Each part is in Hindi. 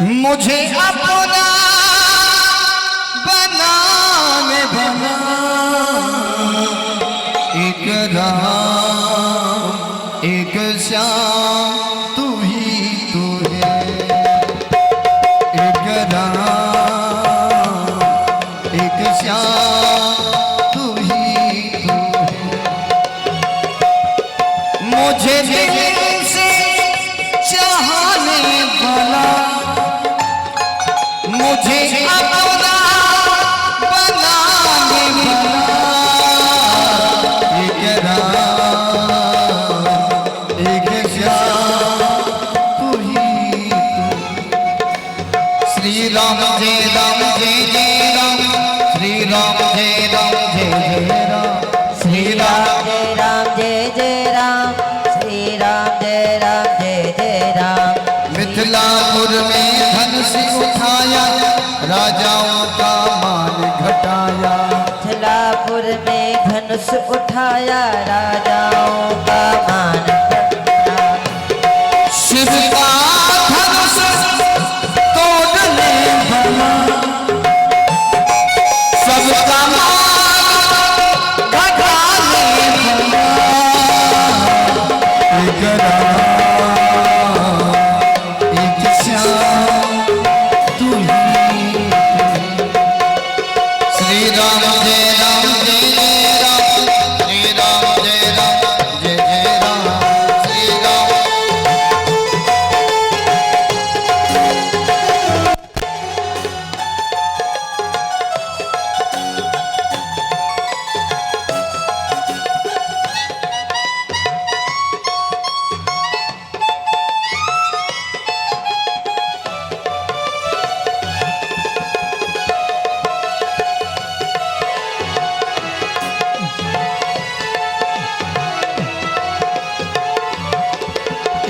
मुझे अपना बनाने बना एक राम एक श्याम तू ही तू है। एक राम एक श्याम तू ही तू है। मुझे दिल से चाहने वाला मुझे अपना बनाने वाला एक राम एक श्याम तू ही तू। श्री राम जय राम जय जय राम श्री राम जय राम जय जय राम श्री राम जय राम जय जय राम श्री राम जय राम जय जय राम। मिथिलापुर में धनुष उठाया राजाओं का मान घटाया। मिथिलापुर में धनुष उठाया राजाओं का मान घटाया। शिव का धनुष तोड़ने वाला सबका मान घटाने वाला एक राम एक श्याम तू ही। श्री राम जय राम जय जय राम श्री राम जय राम जय जय राम श्री राम।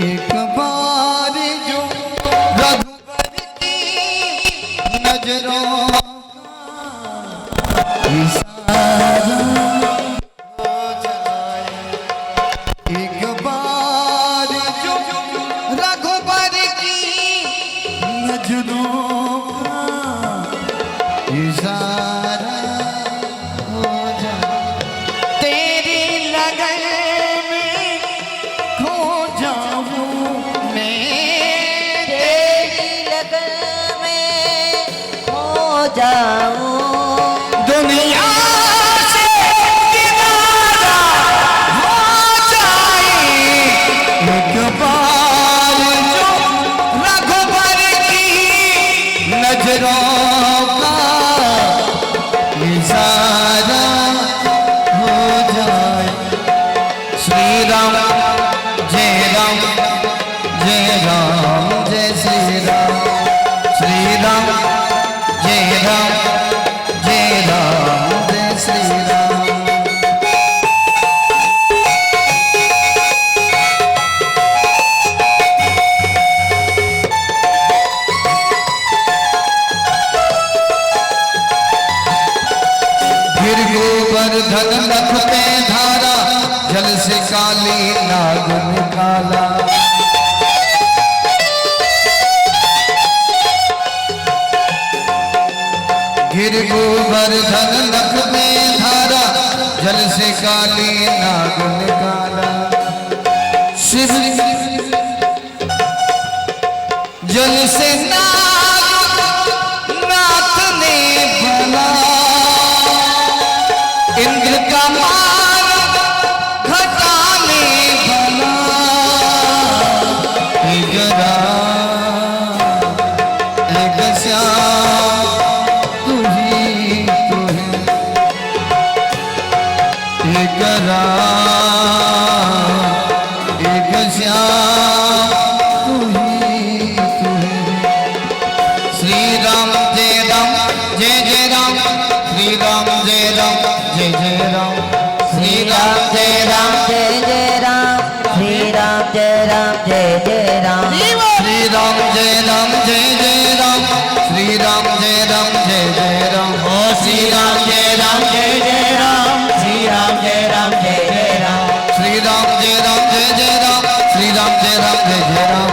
एक बार जो रघुवर की नजरों का इशारा हो जाए। एक बार जो रघुवर की नजरों का इशारा हो जाए। तेरी लगन में खो जाऊं मैं तेरी लगन में हो जाऊं दुनिया से किनारा हो जाए। एक बार जो रघुवर की नजरों का इशारा हो जाए। श्री राम जय राम जय राम जय श्री राम श्री राम जय राम जय राम जय श्री राम। गिर गोवर्धन नख पे धारा जल से काली नाग निकाला। गिर गोवर्धन नख में धारा जल से काली नाग निकाला। शिव जल से नाथ ने भला इंद्र का मान घटाने भला एक राम एक श्याम तू ही तू है। एक राम एक श्याम तू ही तू है। श्री राम जय राम जय जय राम श्री राम जय राम जय जय राम श्री राम जय राम जय जय राम श्री राम जय राम जय जय राम। श्री राम जय राम जय जय राम श्री राम जय राम जय जय राम ओ श्री राम जय राम जय जय राम श्री राम जय राम जय जय राम। श्री राम जय राम जय जय राम श्री राम जय राम जय जय राम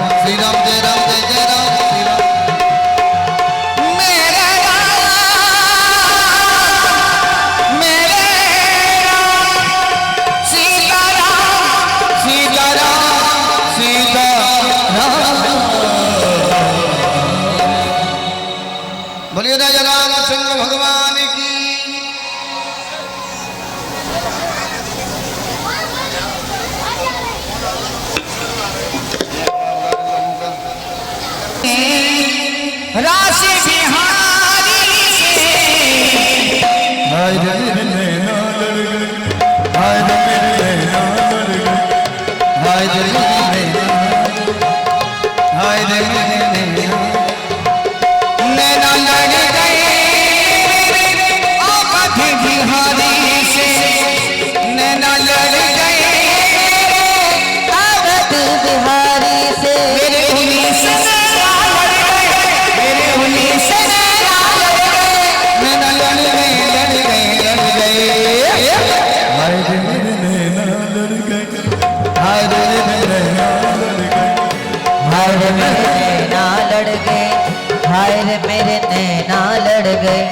रे मेरे नैना लड़ गए, हाय रे मेरे नैना लड़ गए।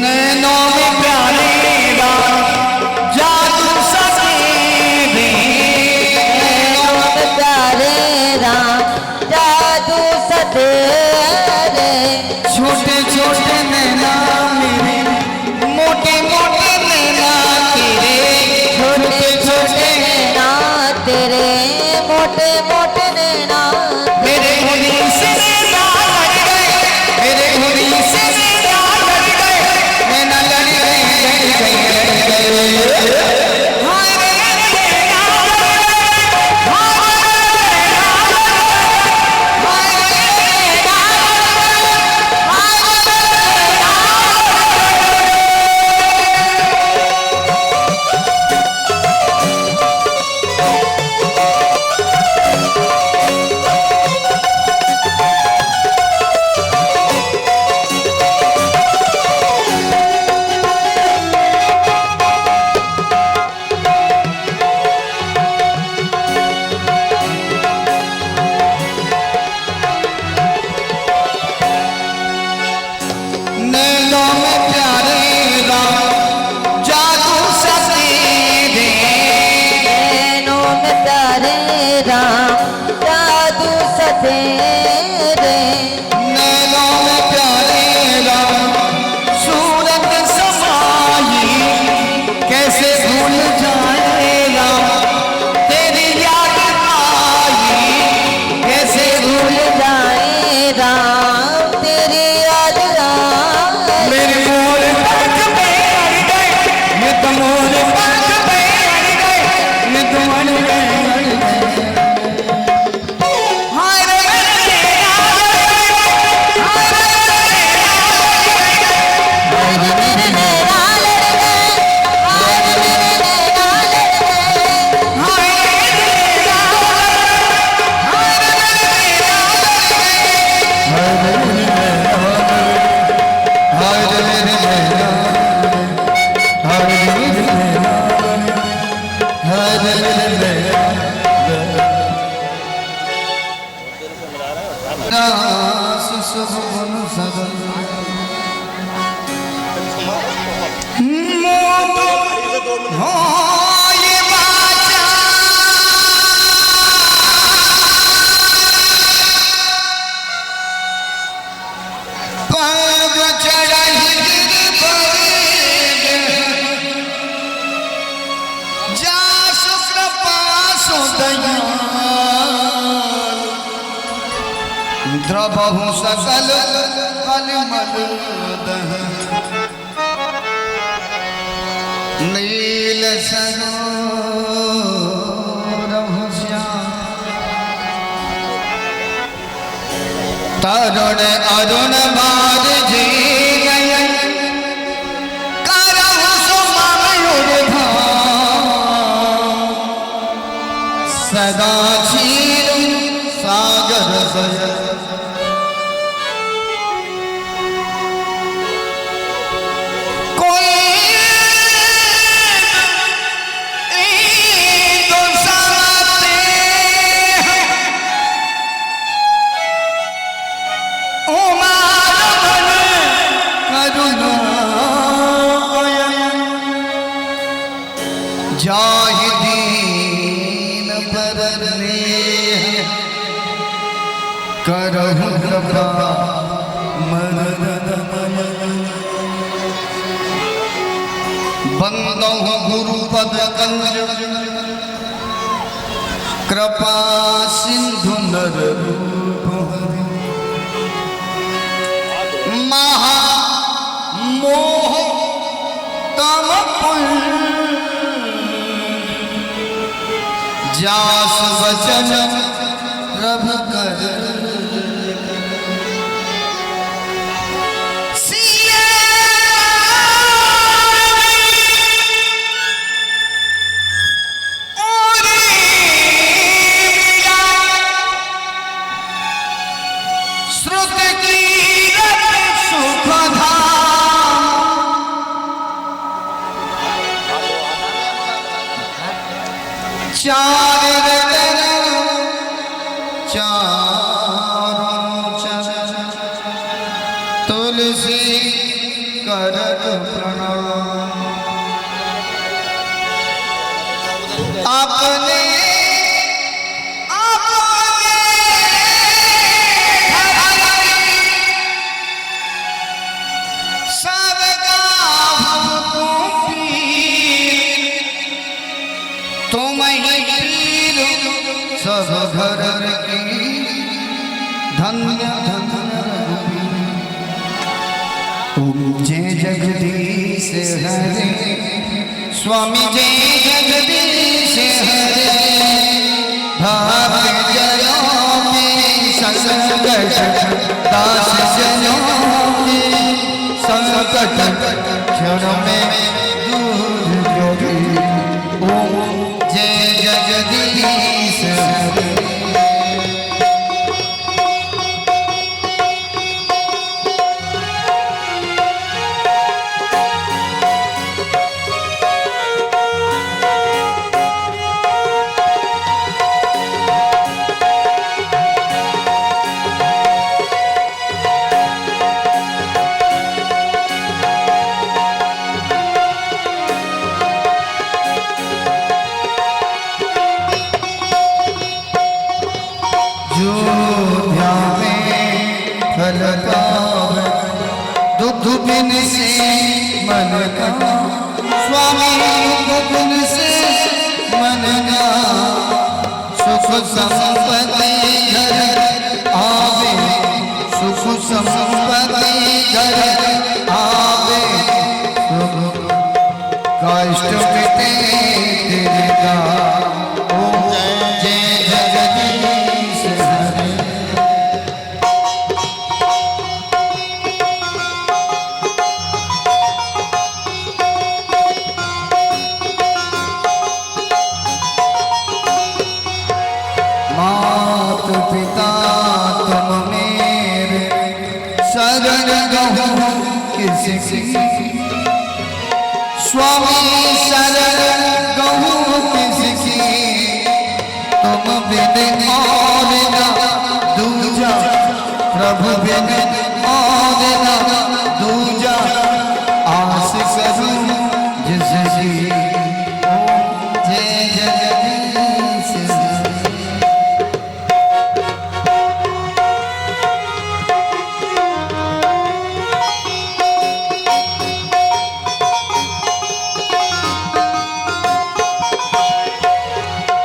नैनों में प्यारे राम जादू सा तेरे, नैनों में प्यारे राम जादू सा तेरे, छोटे छोटे नैना मेरे, मोटे मोटे नैना तेरे, छोटे छोटे नैना तेरे, मोटे मोटे नैना मेरे होली से नैना लड़ गए, मेरे होली से नैना लड़ गए, नैना लड़ गए, लड़ गए, लड़ गए। हाय रे नैना लड़ गए, हाय रे नैना नैनों में प्यारे राम जादू सा तेरे, नैनों में प्यारे राम जादू सा तेरे, नैनों में प्यारे राम सूरत समाई, कैसे भूल जाए राम तेरी याद आई, कैसे भूल जाए राम तेरी याद आए। मेरे मोर पंख पे अड़ गए, ये तो मोर पंख पे अड़ गए, ये तो अड़ गए, अड़ गए। हाय रे नैना लड़ गए, हाय रे हाय रे मेरे नैना लड़ गए, हाय रे मेरे नैना लड़ गए, हाय रे नैना हाय रे मेरे नैना, हाय रे मेरे नैना, हाय रे मेरे नैना। नास सुबन सदन मोद हो ये बाचा, पग चढ़ी गिर जा शुक्र पासो दयाल, द्रवहु सकल कलमल दह, नील सरोरह श्याम, तरुण अरुण बार जी नयन, करहु सुमयूर भाव, सदा क्षीर सागर सयन, जाहिदीन बरने करहु कृपा मदन, बंदहु गुरुपद कंज, कृपा सिंधु नर रूप, महा मोह तम जास वचन प्रभ कर चारों चरण तुलसी करत प्रणाम। अपने सब घर की धन्य धन्य जय जगदीश हरे स्वामी जय जगदीश हरे भाग्य जनों में संकट दास जनों में संकट क्षण में दूर जोगी ओम जय जगदीश हरे। दुख बिन से मन का स्वामी दुख बिन से मन का सुख संपत्ति घर आवे सुख संपत्ति घर आवे कष्ट मिटे तेरे का ओम जय जगदीश हरे। मात पिता तुम मेरे शरण गहूँ किसकी स्वामी शरण गहूँ किसकी तुम बिन और न दूजा प्रभु बिन और न दूजा आस करूँ जिसकी जय जगदीश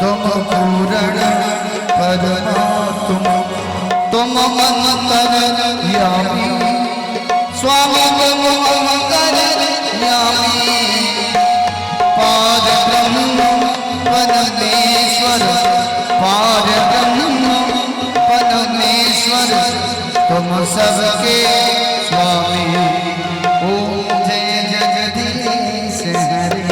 तुम पूर्ण परमात्मा तुम अंतर्यामी स्वामी तुम अंतर्यामी पार ब्रह्म परमेश्वर पार ब्रह्म परमेश्वर तुम सबके स्वामी ओम जय जगदीश हरे।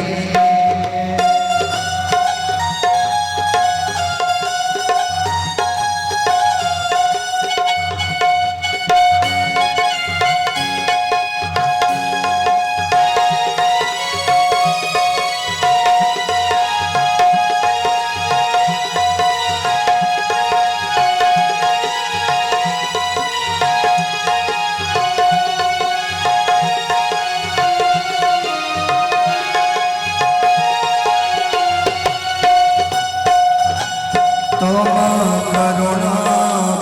तुम करुणा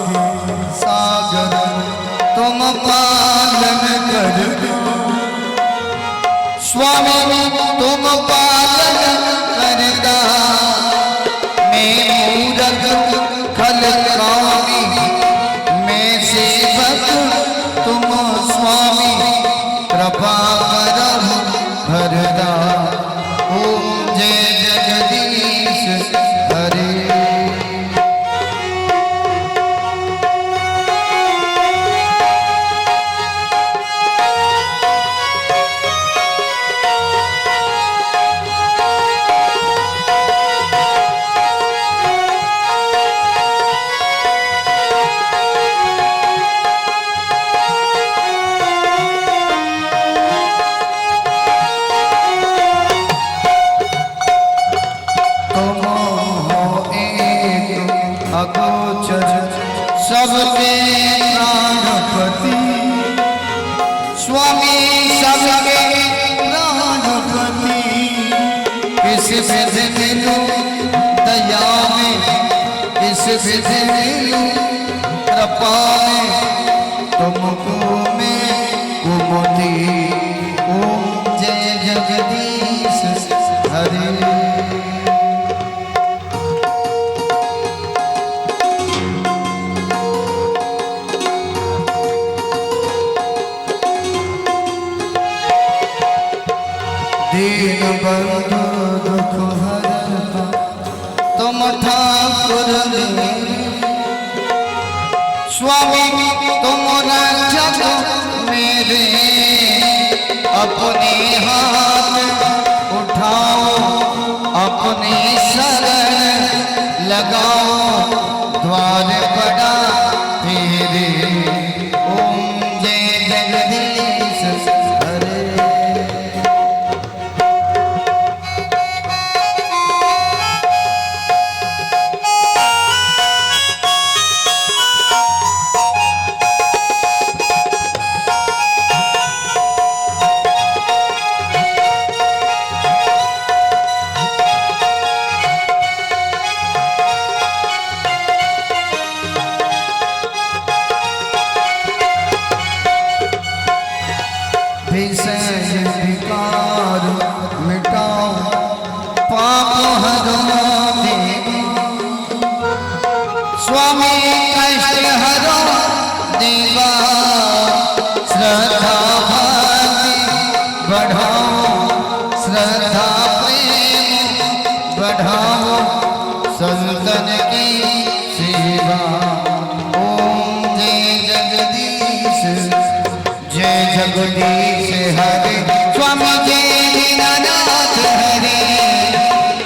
के सागर तुम पालन कर स्वामी तुम पालन करता मैं मूरख खल कामी मैं सेवक तुम स्वामी कृपा करहु भरदा ओम जय जगदीश हरे। गोचर सबके प्राणपति स्वामी सबके प्राणपति किस विधि मिलूं दया में किस विधि मिलूं कृपा में तुमको मैं कुमति ओम जय जगदीश हरे। दीन बंधु दुख हरता तुम ठाकुर मेरे स्वामी तुम रक्षक मेरे अपने हाथ उठाओ अपने शरण लगाओ द्वार बड़ा तेरे ओम जय जगदीश हरे। विषय विकार मिटाओ पाप हरो देवा स्वामी कष्ट हरो देवा श्रद्धा भक्ति बढ़ाओ श्रद्धा प्रेम बढ़ाओ संतन की सेवा ओम जय जगदीश जय जगदीश हरे स्वामी जय दीनानाथ हरे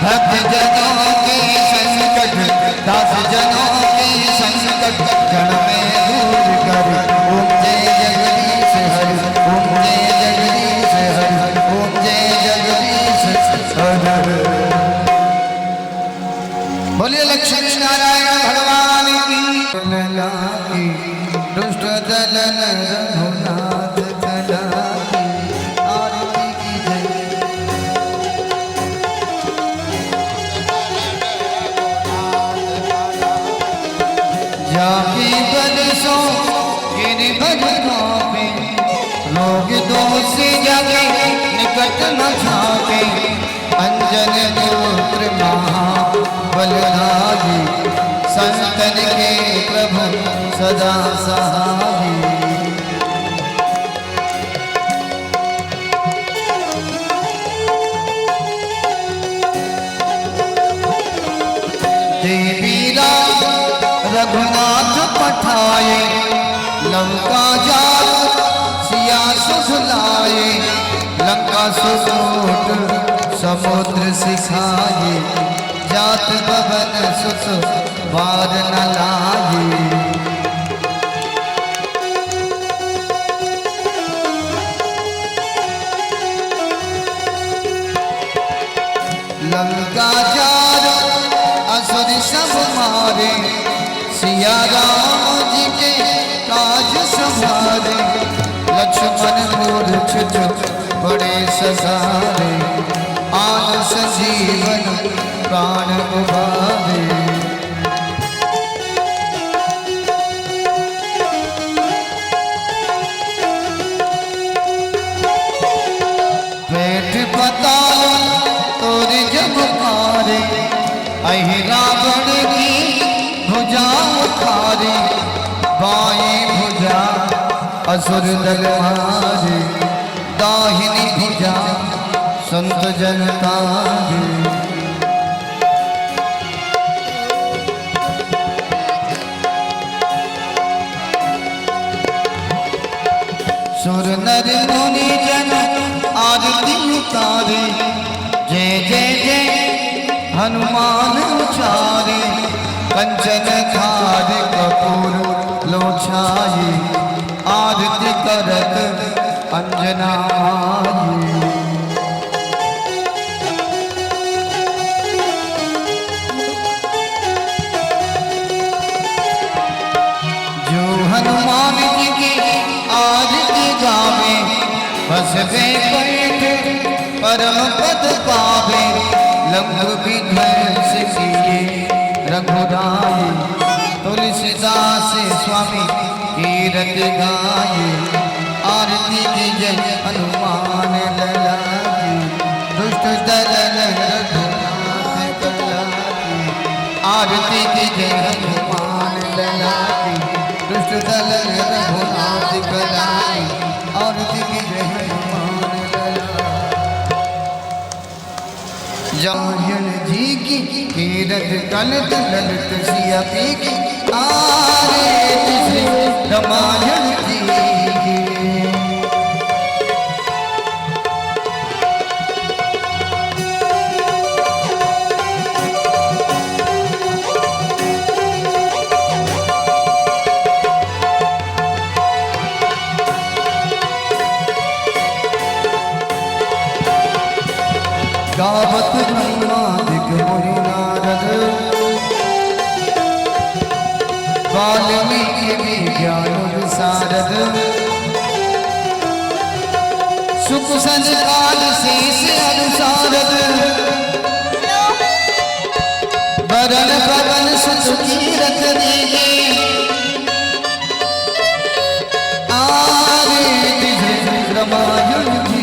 भक्त जनों के संकट दास जनों के संकट क्षण में दूर कर ओम जय जगदीश हरे ओम जय जगदीश हरे ओम जय जगदीश हरे। बोलिए लक्ष्मी नारायण भगवान की दुष्ट दलन रघुनाथ कला की आरती की जय। जाके बरसों गिरधरों पे लोग दोष जगे निकट न झाके अंजन पुत्र महाबलधारी संतन के प्रभु सदा सहाय। देवी राम रघुनाथ पठाए लंका जाल सिया सुखलाए लंका सुसोट समुद्र सिखाए जात भवन सुख बार न लाए। लंका जार असुर सब मारे सिया राम जी के काज संभाले लक्ष्मण मूर्छित बड़े ससारे आन संजीवन प्राण उबारे। पेट पताल तोरे जब मारे अहि रावण की भुजा उखारे बाएं भुजा असुर दल मारे दाहिनी भुजा संत जन तारे। सुर नर मुनि जन आरती उतारे जय जय जय हनुमान उचारे कंचन थार कपूर लोछाए आरती करत अंजना माये। जी गावे बस बैठ परम पद पावे लंघ विध्वंस किए रघुराई तुलसीदास स्वामी कीरत गाये आरती की जय हनुमान लला की दुष्ट दलन रघुनाथ कला की आरती की जय हनुमान लला की दुष्ट दलन रघुनाथ कला की आरती की जय हनुमान लला जायन जी की कीरत कलत ललित सिया पी की आरती रामायण जी की गावत ब्रह्मादिक मुनि नारद वाल्मीकि विज्ञान विशारद सुख संस्कार शेष अनुसारद वरण पवन सुत कीरत दीजे आरती रामायण जी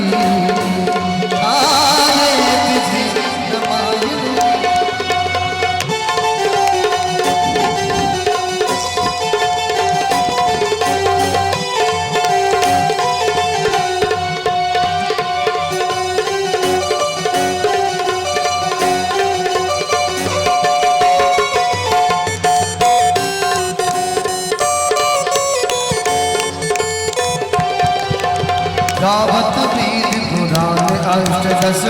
गावत वेद पुराण अष्टदश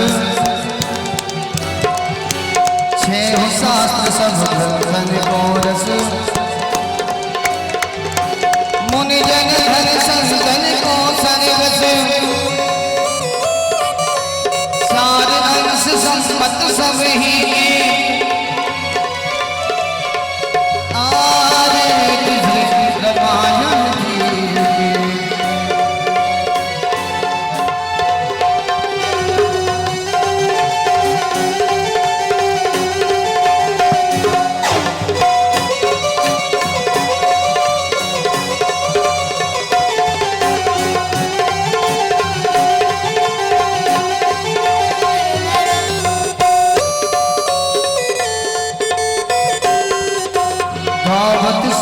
छह शास्त्र सब ग्रंथन को रस मुनि जन धन संतन को सर्वस सार अंश संपत सब ही आरती रामायण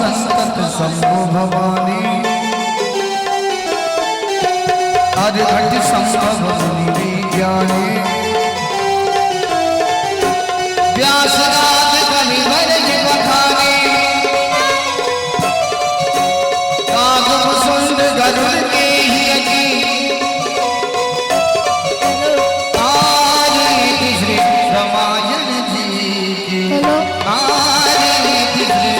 संतत शंभु भवानी अर्घट संभव मुनि विज्ञानी व्यासनाथ कवि भरज बखानी कागम सुंद गरुड़ के ही आरती श्री रामायण जी की आरती श्री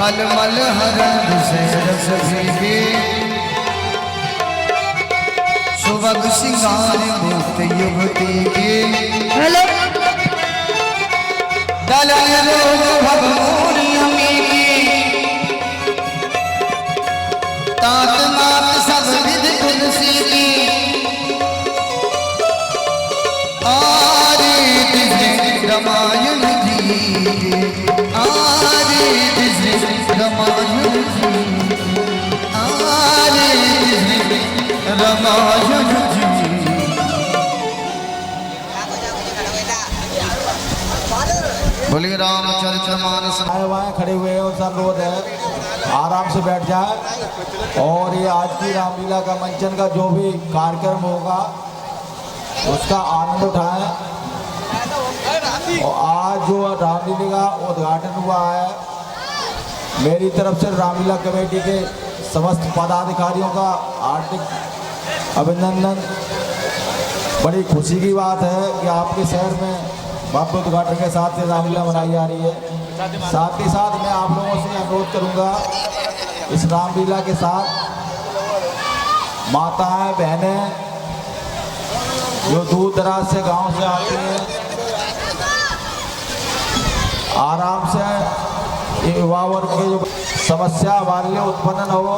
कलमल हरण रस भीगे सुबह सिंगार मुक्त युवती के दलन रोग भगमोरी हमें की तात मात सब विध तुलसी की आरती श्री रामायण जी आरती श्री रामायण जी आरती श्री रामायण जी बोलिए रामचरित्र मानस। आए वाए खड़े हुए हैं और सब रोज है आराम से बैठ जाए और ये आज की रामलीला का मंचन का जो भी कार्यक्रम होगा उसका आनंद उठाएं। और आज जो रामलीला का उद्घाटन हुआ है मेरी तरफ से रामलीला कमेटी के समस्त पदाधिकारियों का हार्दिक अभिनंदन बड़ी खुशी की बात है कि आपके शहर में भव्य उद्घाटन के साथ से रामलीला मनाई जा रही है। साथ ही साथ मैं आप लोगों से अनुरोध करूंगा, इस रामलीला के साथ माताएं बहनें जो दूर दराज से गांव से आती हैं, आराम से ये युवा वर्ग की जो समस्या हमारे लिए उत्पन्न न हो,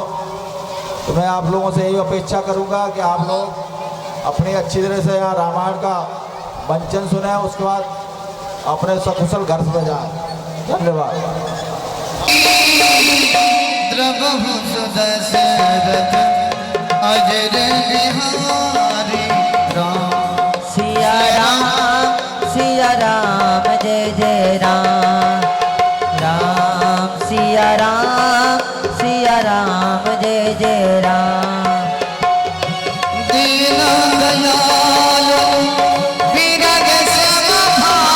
तो मैं आप लोगों से यही अपेक्षा करूंगा कि आप लोग अपनी अच्छी तरह से यहाँ रामायण का मंचन सुने, उसके बाद अपने सकुशल घर से जाएं। धन्यवाद। द्रवहु सुदशरथ अजर बिहारी राम। सिया राम जय जय राम। राम सिया राम जय जय राम। दीन दयालु विरग समभारी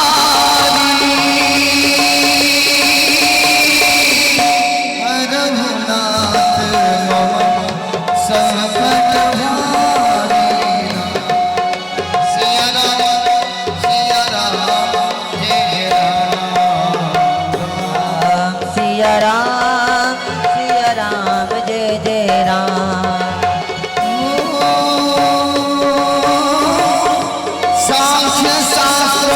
रघुनाथ मम संकट हारी। सिया राम जय राम। सिया राम जय जय राम। साक्ष्य शास्त्र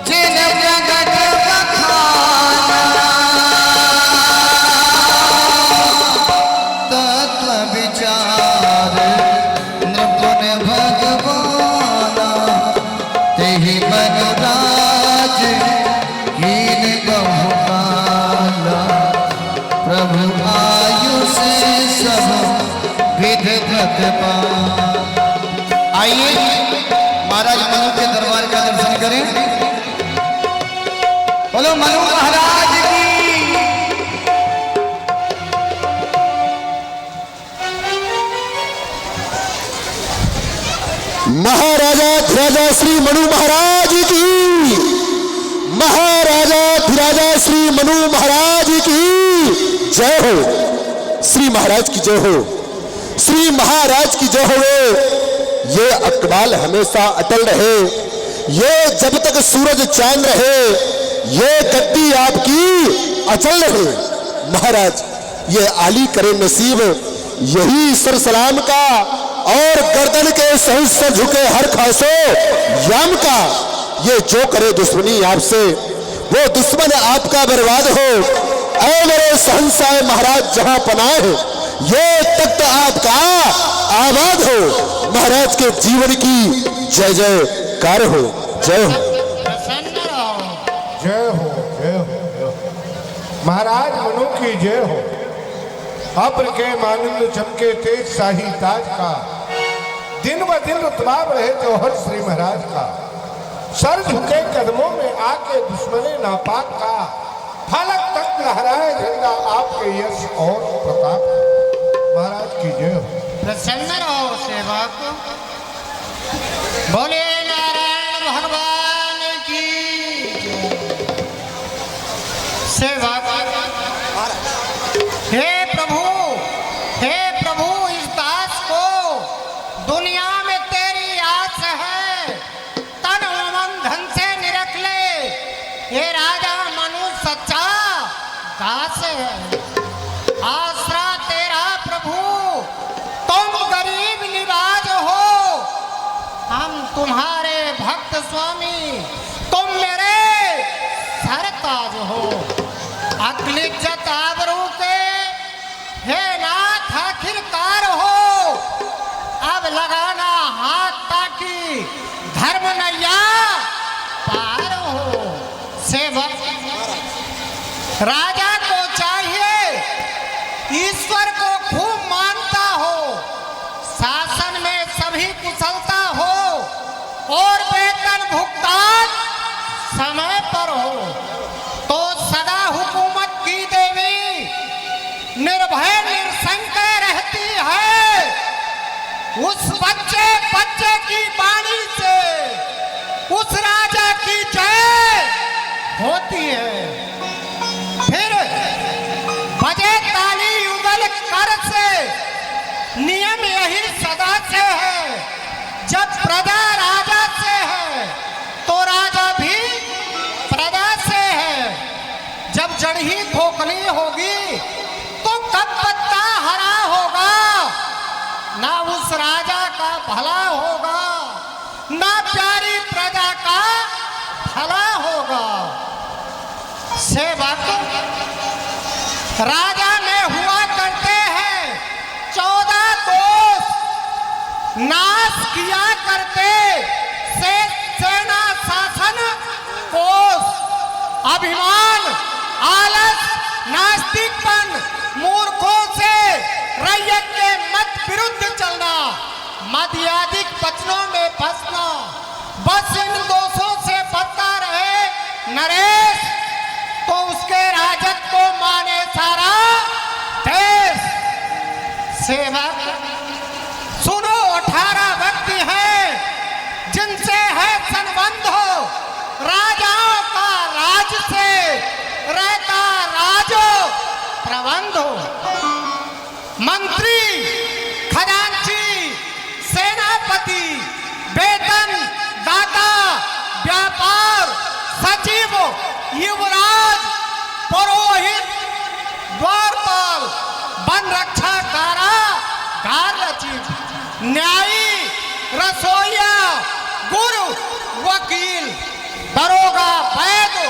जिन प्रगट बखाना, तत्व विचार नृपुन भगवाना। तेहि बलराज कीन बहु काला, प्रभु आयुष सब विध प्रतपा। आइए महाराज मनु के दरबार का दर्शन करें। बोलो मनु महाराज की। महाराजा धीराजा श्री मनु महाराज की। महाराजा धीराजा श्री मनु महाराज की जय हो। श्री महाराज की जय हो। श्री महाराज की जय हो। ये अकबाल हमेशा अटल रहे, ये जब तक सूरज चांद रहे, ये गद्दी आपकी अचल रहे। महाराज ये आली करे नसीब यही सर सलाम का, और गर्दन के सहस्र झुके हर खासो याम का। ये जो करे दुश्मनी आपसे वो दुश्मन आपका बर्बाद हो। ऐ मेरे सहंसाए महाराज जहां पनाह है, ये तख्त आपका आबाद हो। महाराज के जीवन की जय जयकार हो। जय हो। प्रसन्न रहो। जय हो जय हो जय हो। महाराज मनु की जय हो। अब्र के मानंद चमके तेज शाही ताज का, दिन ब दिन रुतबा बढ़े जौहर श्री महाराज का। सर झुके कदमों में आके दुश्मने नापाक का, फलक तक लहराए झंडा आपके यश और प्रताप का। महाराज की जय हो। प्रसन्न रहो सेवक। बोले नारायण भगवान की सेवक। हे प्रभु इस दास को दुनिया में तेरी आस है, तन मन धन से निरख ले। हे राजा मनु सच्चा दास है, आसरा तेरा प्रभु। तुम गरीब निवाज हो, हम तुम्हारे भक्त स्वामी, तुम मेरे सरताज हो। अकल इज्जत आबरू के हे नाथ आखिरकार हो। अब लगाना हाथ ताकि धर्म नैया पार हो। सेवक राजा को चाहिए ईश्वर को खूब मानता हो, शासन में सभी कुशलता हो, और वेतन भुगतान समय पर हो, तो सदा हुकूमत की देवी निर्भय निसंशय रहती है। उस बच्चे की वाणी से उस राजा की जय होती है। फिर बजे ताली युगल कर से नियम यही सदा से है। जब प्रजा राजा से है तो राजा भी प्रजा से है। जब जड़ ही खोखली होगी तो कब पत्ता हरा होगा। ना उस राजा का भला होगा, ना प्यारी प्रजा का भला होगा। सेवक राजा में हुआ करते हैं 14 दोष, नाश किया करते से सेना शासन कोष। अभिमान, आलस, नास्तिकपन, मूर्खों से रैयत के मत विरुद्ध चलना, मर्यादिक वचनों में फंसना, बस इन दोषों से बचता रहे नरेश तो उसके राजत को माने सारा देश। सेवक सुनो, 18 व्यक्ति हैं जिनसे है संबंध हो। राजाओं का राज से रहता राजो प्रबंध हो। मंत्री, खजांची, सेनापति, वेतन दाता, व्यापार सचिव, युवराज, पुरोहित, द्वारपाल, वन रक्षा कारागार रचित, न्यायी, रसोइया, गुरु, वकील, दरोगा, वैद्य,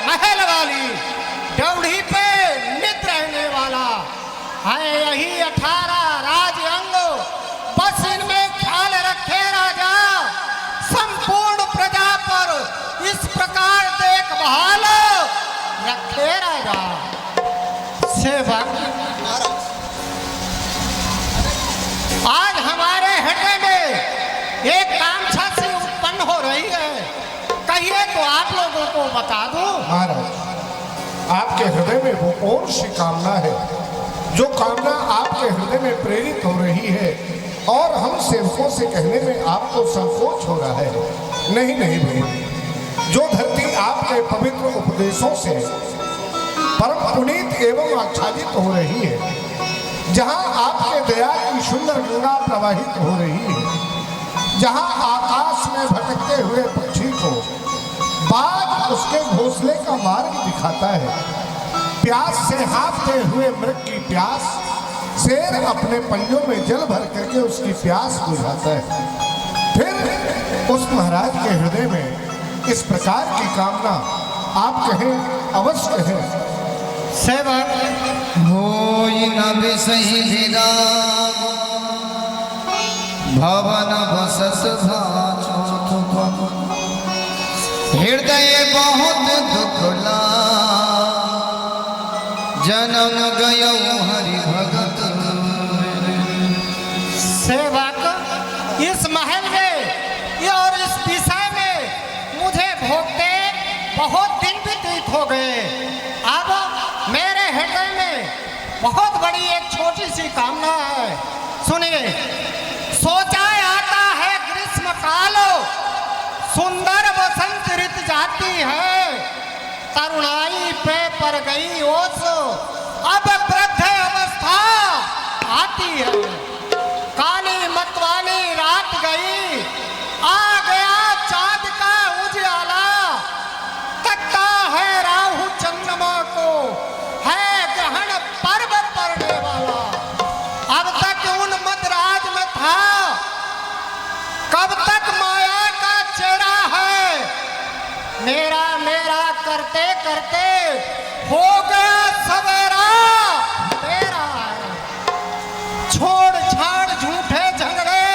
महल वाली, ड्योढ़ी पे नित रहने वाला है। यही 18 राज अंग, बस इनमें ख्याल रखे राजा। संपूर्ण प्रजा पर इस प्रकार देखभाल रखे राजा। सेवक आज हमारे हृदय में एक कामना सी उत्पन्न हो रही है, कहिए तो आप लोगों को बता दो। महाराज, आपके हृदय में वो कौन सी कामना है जो कामना आपके हृदय में प्रेरित हो रही है और हम सेवकों से कहने में आपको संकोच हो रहा है? नहीं नहीं भाई, जो धरती आपके पवित्र उपदेशों से परम पुनीत एवं आच्छादित हो रही है, जहां आपके दया की सुंदर गंगा प्रवाहित हो रही है, जहां आकाश में भटकते हुए पक्षी को बाज उसके घोंसले का मार्ग दिखाता है, प्यास से हाँफते हुए मृग की प्यास शेर अपने पंजों में जल भर करके उसकी प्यास बुझाता है, फिर उस महाराज के हृदय में इस प्रकार की कामना आप कहें, अवश्य कहें। सेवक होई न बिसहि विराग, भवन बसत भाचो। हृदय बहुत दुखला, जन्म गयो हरि भगत। सेवक इस महल में और इस विषय में मुझे भोगते बहुत दिन व्यतीत हो गए। अब मेरे हृदय में बहुत बड़ी एक छोटी सी कामना है, सुनिए। सोचा आता है ग्रीष्म काल, सुंदर बसंत ऋतु जाती है, तरुणाई पे पर गई ओस, अब वृद्ध अवस्था आती है। काली मतवाली रात गई, आ गया चाँद का उजाला, तकता है राहु चंद्रमा को, है ग्रहण पर्व पड़ने वाला। अब तक उन मदराज में था, कब तक माया का चेहरा है। मेरा मेरा करते करते हो गया सवेरा तेरा है। छोड़ छाड़ झूठे झगड़े,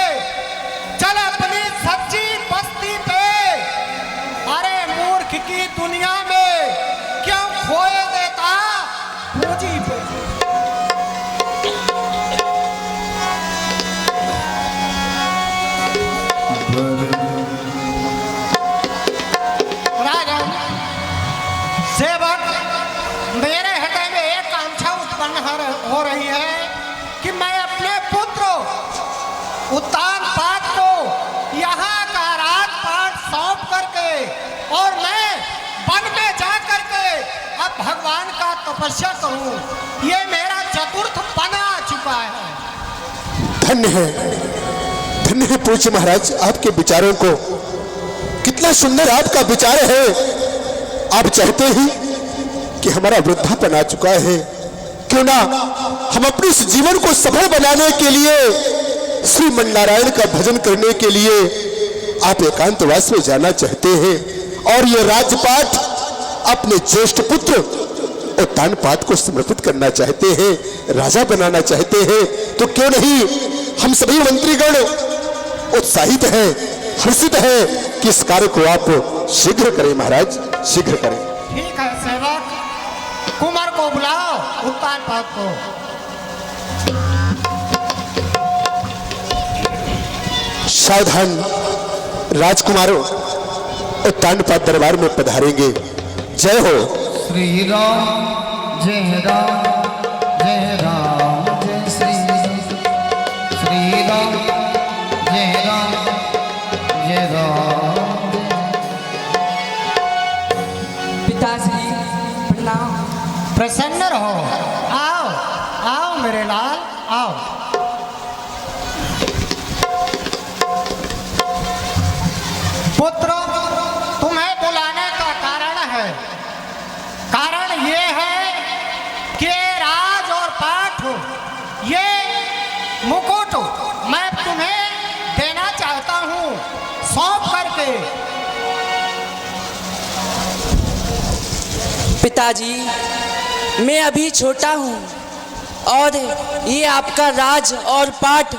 चल अपनी सच्ची बस्ती पे। अरे मूर्ख की दुनिया में क्यों खोए देता पूंजी पे। राजन, सेवक, मेरे हृदय में एक आकांक्षा उत्पन्न हो रही है कि मैं अपने पुत्र उत्तान पाठ को यहाँ का राजपाट सौंप करके और मैं वन में जा करके अब भगवान का तपस्या करूं। ये मेरा चतुर्थ पन आ चुका है। धन्य है, धन्य है पूज्य महाराज आपके विचारों को। कितना सुंदर आपका विचार है। आप चाहते ही कि हमारा वृद्धापन आ चुका है, क्यों ना हम अपने इस जीवन को सफल बनाने के लिए, श्री मननारायण का भजन करने के लिए आप एकांतवास में जाना चाहते हैं और ये राजपाट अपने ज्येष्ठ पुत्र उत्तानपाद को समर्पित करना चाहते हैं, राजा बनाना चाहते हैं, तो क्यों नहीं हम सभी मंत्रीगण उत्साहित हैं, हर्षित हैं कि इस कार्य को आप शीघ्र करें महाराज, शीघ्र करें। ठीक है सेवक, कुमार को बुलाओ, उत्तानपाद को। सावधान राजकुमारों, उत्तानपाद दरबार में पधारेंगे। जय हो। श्री राम जय राम जय राम जय श्री राम जय राम जय राम। पिताश्री प्रणाम। प्रसन्न रहो, आओ आओ मेरे लाल, आओ। पुत्र, तुम्हें बुलाने का कारण है, कारण ये है कि राज और पाठ ये मुकुट मैं तुम्हें देना चाहता हूँ सौंप करके। पिताजी, मैं अभी छोटा हूँ और ये आपका राज और पाठ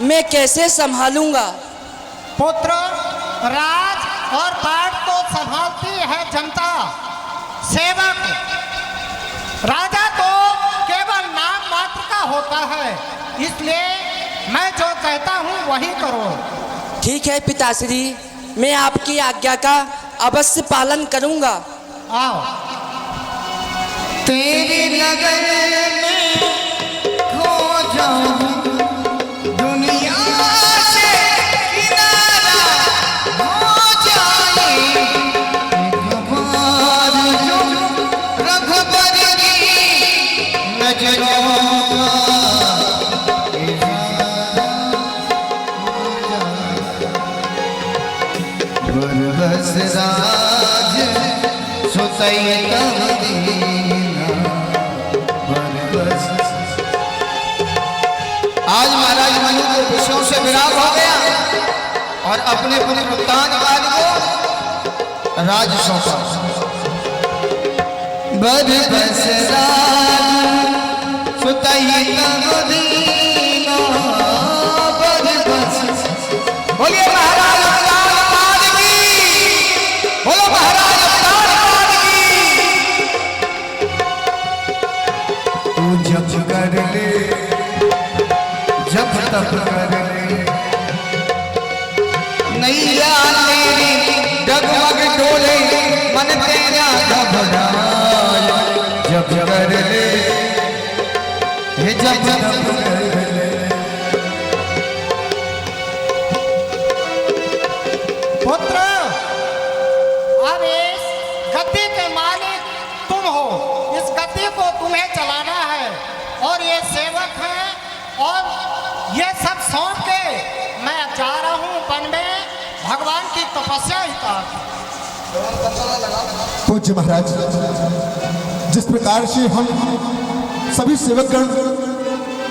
मैं कैसे संभालूंगा? पुत्र, राज और पाठ तो संभालती है जनता, सेवक। राजा तो केवल नाम मात्र का होता है, इसलिए मैं जो कहता हूँ वही करो। ठीक है पिताश्री, मैं आपकी आज्ञा का अवश्य पालन करूंगा। आओ। तेरी नगर में खो जाऊं, दुनिया से किनारा हो जाए, एक बार जो रघुबर की नजरों का बरबस राज सुतई आज महाराज मनु को विषयों से विराम हो गया और अपने पुत्र उत्तानपाद को राज सौंपा। बरबस राज सुतई तमदीना, बरबस। बोलिए महाराज उत्तानपाद की, बोलो महाराज उत्तानपाद की। तू जब कर ले, जब तक कर ले, नैया तेरी डगमग डोले, मन तेरा घबराए, जब कर ले, हे जब तक कर ले। पुत्र, अब इस गद्दी के मालिक तुम हो, इस गद्दी को तुम्हें चलाना है और ये सेवक हैं और ये सब सौंप के मैं जा रहा हूँ वन में भगवान की तपस्या ही का। पूज्य महाराज, जिस प्रकार से हम सभी सेवकगण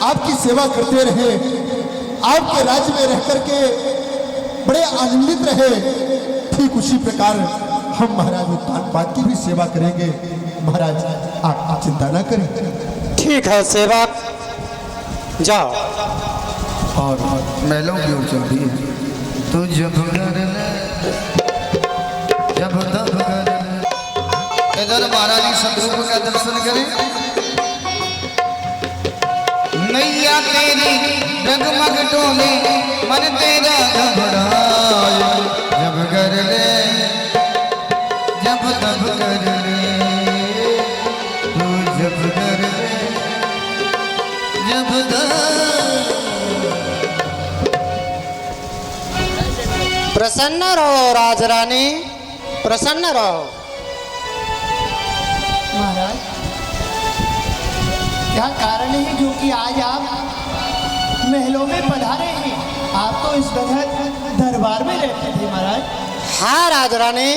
आपकी सेवा करते रहे, आपके राज्य में रह करके बड़े आनंदित रहे, ठीक उसी प्रकार हम महाराज उत्तानपाद की भी सेवा करेंगे। महाराज आप चिंता ना करें। ठीक है सेवक, जाओ। और महलों की ओर चल रही है। तू जब कर ले, जब तब कर ले। इधर महारानी स्वरूप का दर्शन करें। नैया तेरी डगमग डोले, मन तेरा घबराए, जब कर ले, जब तब कर ले। तू जब कर ले, जब तब। प्रसन्न रहो राजरानी, प्रसन्न रहो। महाराज, क्या कारण है जो कि आज आप महलों में पधारे हैं? आप तो इस वक्त दरबार में रहते थे महाराज। हाँ राजरानी,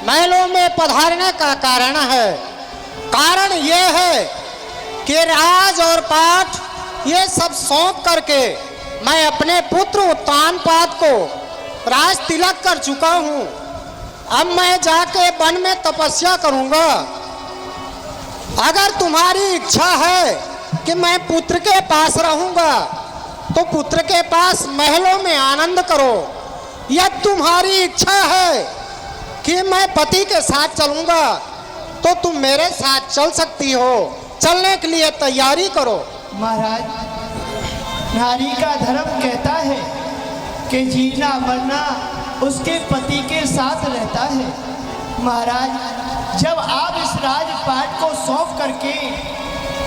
महलों में पधारने का कारण है, कारण ये है कि राज और पाठ ये सब सौंप करके मैं अपने पुत्र उत्तानपाद को राज तिलक कर चुका हूँ। अब मैं जाके वन में तपस्या करूँगा। अगर तुम्हारी इच्छा है कि मैं पुत्र के पास रहूँगा तो पुत्र के पास महलों में आनंद करो, या तुम्हारी इच्छा है कि मैं पति के साथ चलूँगा तो तुम मेरे साथ चल सकती हो। चलने के लिए तैयारी करो। महाराज, नारी का धर्म कहता है कि जीना मरना उसके पति के साथ रहता है। महाराज, जब आप इस राजपाट को सौंप करके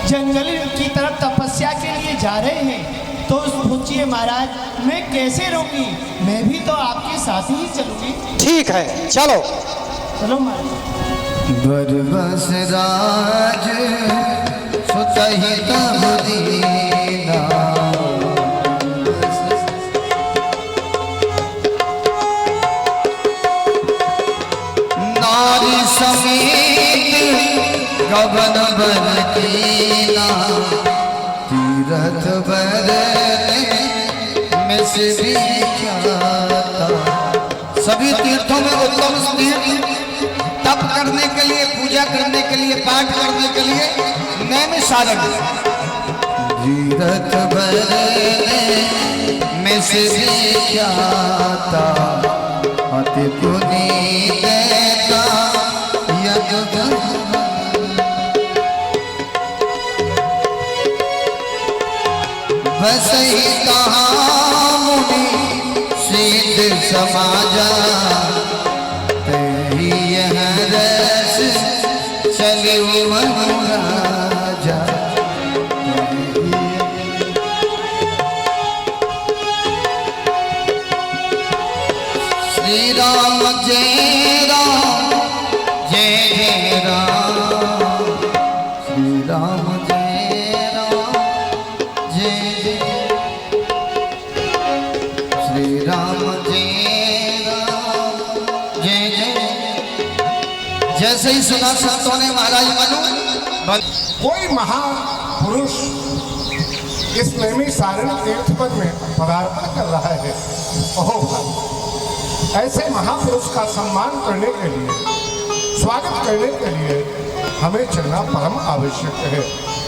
जंगल की तरफ तपस्या के लिए जा रहे हैं तो पूछिए महाराज, मैं कैसे रहूंगी? मैं भी तो आपके साथ ही चलूंगी। ठीक है, चलो चलो महाराज। बरबस राज सुतहि तब दीना, नारी समेत गगन बर कीना, तीरथ बरने में से भी ख्याता। सभी तीर्थों में उत्तम तीर्थ तप करने के लिए, पूजा करने के लिए, पाठ करने के लिए नैमिषारण्य। तीरथ बरने में से भी ख्याता, अति पुनीत बसई कहाँ मुनि सिद्ध समाजा, तेरी यह रस चले मनोराजा। श्री राम जय राम, जय जय राम। श्री राम जय राम, जय जय। श्री राम जय राम, जय जय। जैसे ही सुना संतों ने महाराज मनु, कोई महापुरुष इस नैमी सारणी तीर्थ पर में पदार्पण कर रहा है। ओह, ऐसे महापुरुष का सम्मान करने के लिए, स्वागत करने के लिए हमें चलना परम आवश्यक है।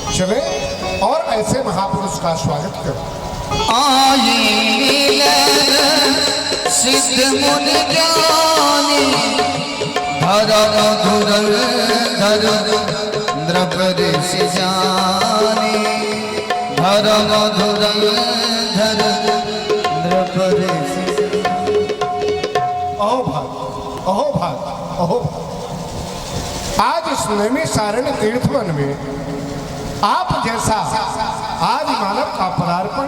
चले और ऐसे महापुरुष का स्वागत करें। आये सिद्ध मुनि ज्ञानी, धरम धुरंधर द्रपदे से जानी, धरम धुरंधर द्रपदे से। अहो भाग, अहो भाग, अहो भाग। आज इस नैमी सारणी तीर्थवन में आप जैसा आज मानव का पदार्पण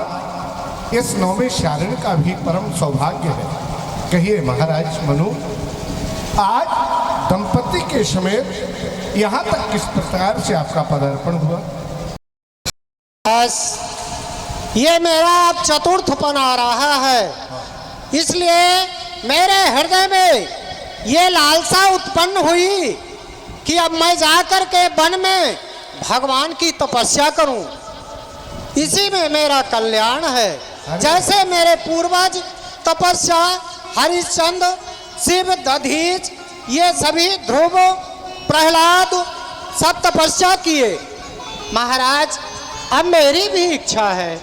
इस नौमी सारणी का भी परम सौभाग्य है। कहिए महाराज मनु, आज दंपति के समेत यहाँ तक किस प्रकार से आपका पदार्पण हुआ? बस ये मेरा अब चतुर्थपन आ रहा है, इसलिए मेरे हृदय में ये लालसा उत्पन्न हुई कि अब मैं जाकर के वन में भगवान की तपस्या करूं। इसी में मेरा कल्याण है। जैसे मेरे पूर्वज तपस्या हरिश्चंद्र, शिव, दधीच, ये सभी ध्रुव, प्रहलाद सब तपस्या किए। महाराज, अब मेरी भी इच्छा है।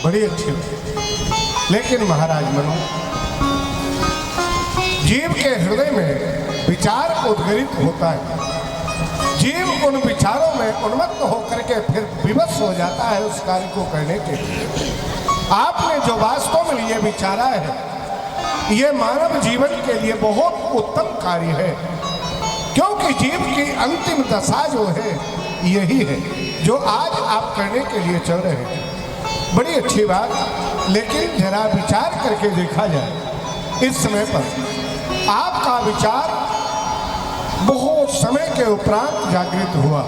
बड़ी अच्छी बात। लेकिन महाराज मनु, जीव के हृदय में विचार उद्गरित होता है। जीव उन विचारों में उन्मत्त होकर के फिर विवश हो जाता है उस कार्य को करने के लिए। आपने जो वास्तव में ये विचारा है, ये मानव जीवन के लिए बहुत उत्तम कार्य है, क्योंकि जीव की अंतिम दशा जो है यही है जो आज आप करने के लिए चल रहे हैं। बड़ी अच्छी बात। लेकिन जरा विचार करके देखा जाए, इस समय पर आपका विचार बहुत समय के उपरांत जागृत हुआ।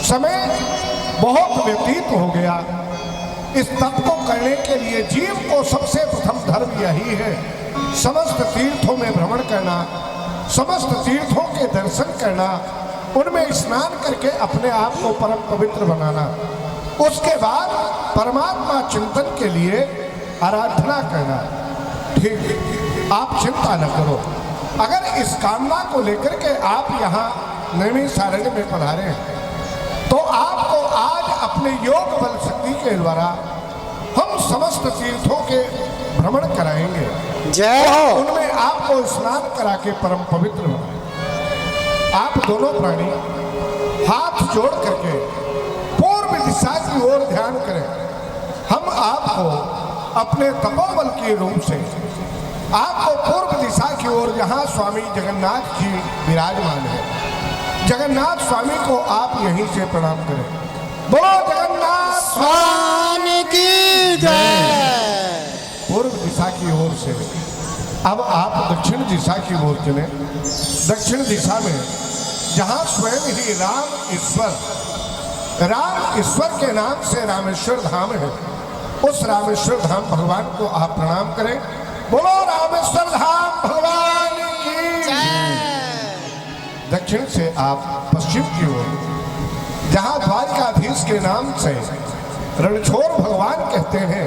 समय बहुत व्यतीत हो गया, इस तप को करने के लिए जीव को सबसे प्रथम धर्म यही है, समस्त तीर्थों में भ्रमण करना, समस्त तीर्थों के दर्शन करना, उनमें स्नान करके अपने आप को परम पवित्र बनाना। उसके बाद परमात्मा चिंतन के लिए आराधना करना। ठीक है, आप चिंता न करो। अगर इस कामना को लेकर के आप यहाँ नैमिषारण्य में पधारे हैं तो आपको आज अपने योग बल शक्ति के द्वारा हम समस्त तीर्थों के भ्रमण कराएंगे। जय हो। उनमें आपको स्नान करा के परम पवित्र बनाएंगे। आप दोनों प्राणी हाथ जोड़ करके पूर्व दिशा की ओर ध्यान करें। हम आपको अपने तपोबल के रूप से आपको पूर्व दिशा की ओर, जहां स्वामी जगन्नाथ जी विराजमान है, जगन्नाथ स्वामी को आप यहीं से प्रणाम करें। बोलो जगन्नाथ स्वामी की जय। पूर्व दिशा की ओर से अब आप दक्षिण दिशा की ओर चलें। दक्षिण दिशा में जहां स्वयं ही राम ईश्वर के नाम से रामेश्वर धाम है, उस रामेश्वर धाम भगवान को आप प्रणाम करें। बोलो रामेश्वर धाम भगवान की जय। दक्षिण से आप पश्चिम की ओर, जहां द्वारिकाधीश के नाम से रणछोड़ भगवान कहते हैं,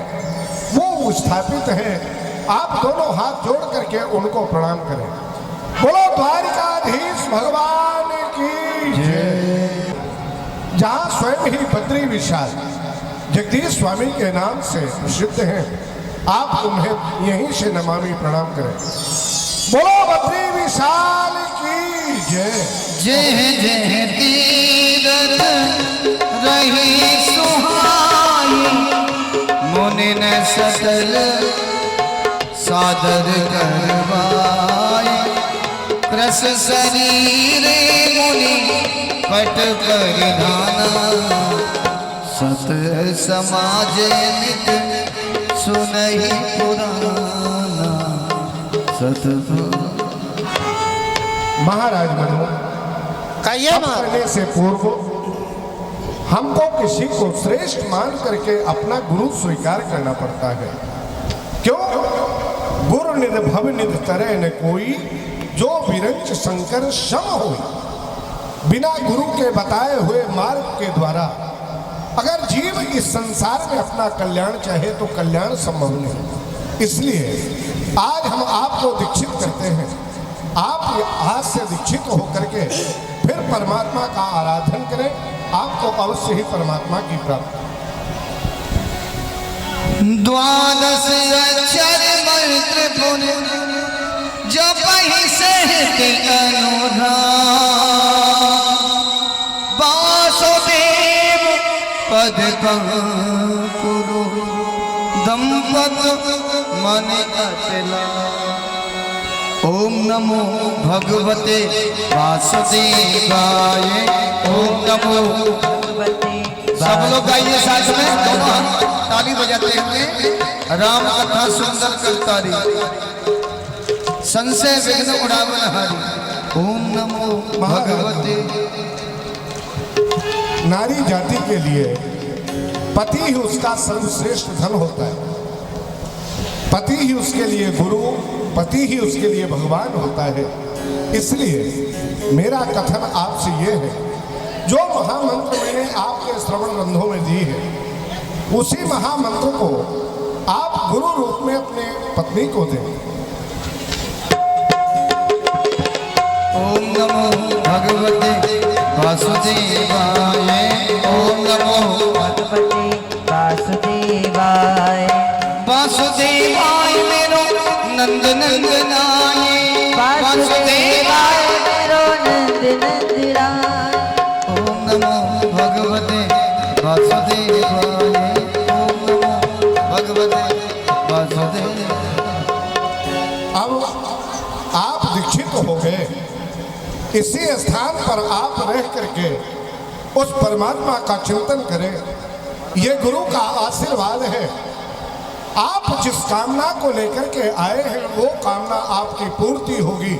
वो स्थापित हैं, आप दोनों हाथ जोड़ करके उनको प्रणाम करें। बोलो द्वारिकाधीश भगवान की जय। जहां स्वयं ही बद्री विशाल जगदीश स्वामी के नाम से प्रसिद्ध हैं, आप उन्हें यहीं से नमामि प्रणाम करें। बोलो बद्री विशाल की जय। जय जय तीरथ रही सुहाई, मुनि ने सकल सादर करवाए। कृस शरीरे मुनि पट परिधाना, सत समाज नित सुनहि पुराना। सत महाराज मनु, कहिए तप करने से पूर्व हमको किसी को श्रेष्ठ मान करके अपना गुरु स्वीकार करना पड़ता है। क्यों? गुरु निध भव निध तरह न कोई, जो विरंच शंकर सम हो। बिना गुरु के बताए हुए मार्ग के द्वारा अगर जीव इस संसार में अपना कल्याण चाहे तो कल्याण संभव नहीं। इसलिए आज हम आपको दीक्षित करते हैं। आप आज से दीक्षित होकर के फिर परमात्मा का आराधन करें, आपको अवश्य ही परमात्मा की प्राप्ति। द्वादश अक्षर मंत्र पुन जपहि सहते अनुराग, वासुदेव पद कुरु दंपत मन अचला। ओम नमो भगवते वासुदेवाय। ओम नमो भगवते सब लोग गाइए साथ में, दोनों हाथ ताली बजाते हुए। राम कथा सुंदर करतारी, संशय विघ्न उड़ावन हारी। ओम नमो भगवते। नारी जाति के लिए पति ही उसका सर्वश्रेष्ठ धन होता है। पति ही उसके लिए गुरु, पति ही उसके लिए भगवान होता है। इसलिए मेरा कथन आपसे ये है, जो महामंत्र मैंने आपके श्रवण ग्रंथों में दी है, उसी महामंत्र को आप गुरु रूप में अपने पत्नी को दें। ओम नमो भगवते वासुदेवाय। ओम नमो भगवते वासुदेवाय। वासुदेवाय मेरो नंद नंदनाय। वासुदेवाय मेरो नंद नंदनाय। ओम नमो भगवते वासुदेवाय। ओम नमो भगवते वासुदेवाय। अब आप दीक्षित हो गए, इसी स्थान पर आप रह करके उस परमात्मा का चिंतन करें। ये गुरु का आशीर्वाद है। आप जिस कामना को लेकर के आए हैं वो कामना आपकी पूर्ति होगी।